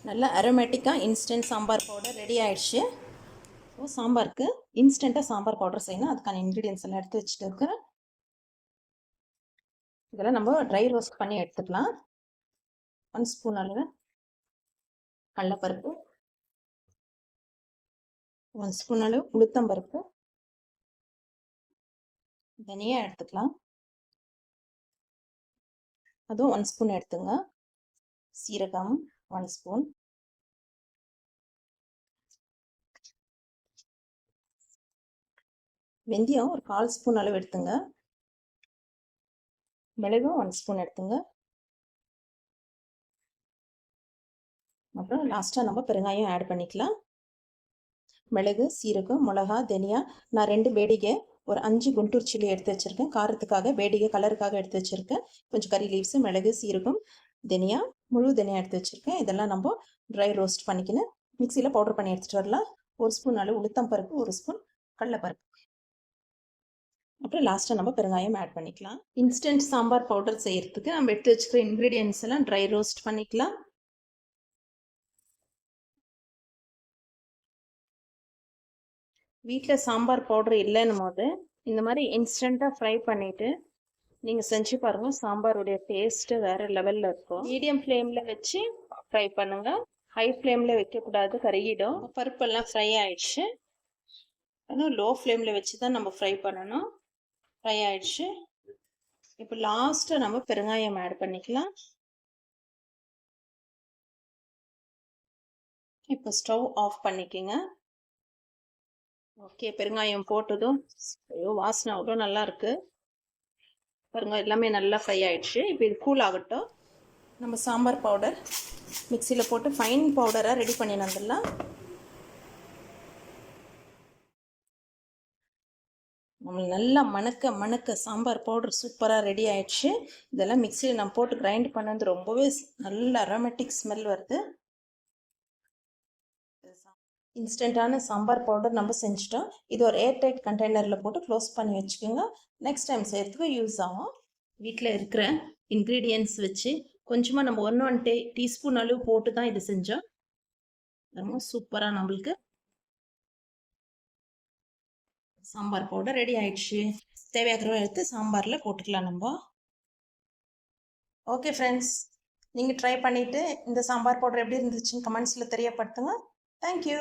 நல்ல அரோமேட்டிக்காக instant sambar powder ready ஆகிடுச்சு. So சாம்பாருக்கு இன்ஸ்டண்ட்டாக சாம்பார் பவுடர் செய்யணும். அதுக்கான இன்க்ரீடியன்ஸ் எல்லாம் எடுத்து வச்சுட்டு இருக்கிறேன். இதெல்லாம் நம்ம ட்ரை ரோஸ்ட் பண்ணி எடுத்துக்கலாம். 1 ஸ்பூன் அளவு கடலைப்பருப்பு, 1 ஸ்பூன் அளவு உளுத்தம்பருப்பு, தனியா எடுத்துக்கலாம். அதுவும் 1 ஸ்பூன் எடுத்துங்க. சீரகம் 1 ஸ்பூன், வெந்தயம் ஒரு 1/4 ஸ்பூன் அளவு எடுத்துங்க. மிளகு 1 ஸ்பூன் எடுத்துங்க. அப்புறம் லாஸ்ட்டாக நம்ம பெருங்காயம் ஆட் பண்ணிக்கலாம். மிளகு, சீரகம், மிளகா, தனியா, நான் 2 வேடிகை, ஒரு 5 குண்டூர் சில்லி எடுத்து வச்சுருக்கேன். காரத்துக்காக வேடிகை, கலருக்காக எடுத்து வச்சுருக்கேன். கொஞ்சம் கறி லீவ்ஸு, மிளகு, சீரகம், தனியா, முழு தனியா எடுத்து வச்சுருக்கேன். இதெல்லாம் நம்ம ட்ரை ரோஸ்ட் பண்ணிக்கின்னு மிக்சியில் பவுடர் பண்ணி எடுத்துகிட்டு வரலாம். 1 ஸ்பூன் அளவு உளுத்தம் பருப்பு, 1 ஸ்பூன் கடலைப்பருப்பு. அப்புறம் லாஸ்ட்டாக நம்ம பெருங்காயம் ஆட் பண்ணிக்கலாம். இன்ஸ்டன்ட் சாம்பார் பவுடர் செய்கிறதுக்கு நம்ம எடுத்து வச்சுக்கிற இன்க்ரீடியன்ஸ் எல்லாம் ட்ரை ரோஸ்ட் பண்ணிக்கலாம். வீட்டில் சாம்பார் பவுடர் இல்லைன்னும் போது இந்த மாதிரி இன்ஸ்டண்ட்டாக ஃப்ரை பண்ணிவிட்டு நீங்கள் செஞ்சு பாருங்கள். சாம்பாருடைய டேஸ்ட்டு வேறு லெவலில் இருக்கும். மீடியம் ஃப்ளேமில் வச்சு ஃப்ரை பண்ணுங்கள். ஹை ஃப்ளேமில் வைக்கக்கூடாது, கருகிடும். பருப்பெல்லாம் ஃப்ரை ஆயிடுச்சு. ஆனால் லோ ஃப்ளேமில் வச்சு தான் நம்ம ஃப்ரை பண்ணணும். ஃப்ரை ஆயிடுச்சு. இப்போ லாஸ்ட்டாக நம்ம பெருங்காயம் ஆட் பண்ணிக்கலாம். இப்போ ஸ்டவ் ஆஃப் பண்ணிக்கோங்க. ஓகே, பெருங்காயம் போட்டதும் ஐயோ வாசனை அவ்வளோ நல்லா இருக்கு பாருங்க. எல்லாமே நல்லா ஃப்ரை ஆயிடுச்சு. இப்போ இது கூல் ஆகட்டும். நம்ம சாம்பார் பவுடர் மிக்சியில் போட்டு ஃபைன் பவுடராக ரெடி பண்ணி வந்துடலாம். நம்மளுக்கு நல்லா மணக்க சாம்பார் பவுடர் சூப்பராக ரெடி ஆயிடுச்சு. இதெல்லாம் மிக்சியில் நம்ம போட்டு கிரைண்ட் பண்ணது ரொம்பவே நல்ல அரோமேட்டிக் ஸ்மெல் வருது. இன்ஸ்டண்ட்டான சாம்பார் பவுடர் நம்ம செஞ்சுட்டோம். இது ஒரு ஏர்டைட் கண்டெய்னரில் போட்டு க்ளோஸ் பண்ணி வச்சுக்கோங்க. நெக்ஸ்ட் டைம் செய்கிறதுக்கு யூஸ் ஆகும். வீட்டில் இருக்கிற இன்க்ரீடியன்ஸ் வச்சு கொஞ்சமாக நம்ம 1 டீஸ்பூன் அளவு போட்டு தான் இது செஞ்சோம். ரொம்ப சூப்பராக நம்மளுக்கு சாம்பார் பவுடர் ரெடி ஆயிடுச்சு. தேவையாகிறவங்க எடுத்து சாம்பாரில் போட்டுக்கலாம் நம்ம. ஓகே ஃப்ரெண்ட்ஸ், நீங்கள் ட்ரை பண்ணிவிட்டு இந்த சாம்பார் பவுடர் எப்படி இருந்துச்சுன்னு கமெண்ட்ஸில் தெரியப்படுத்துங்க. தேங்க்யூ.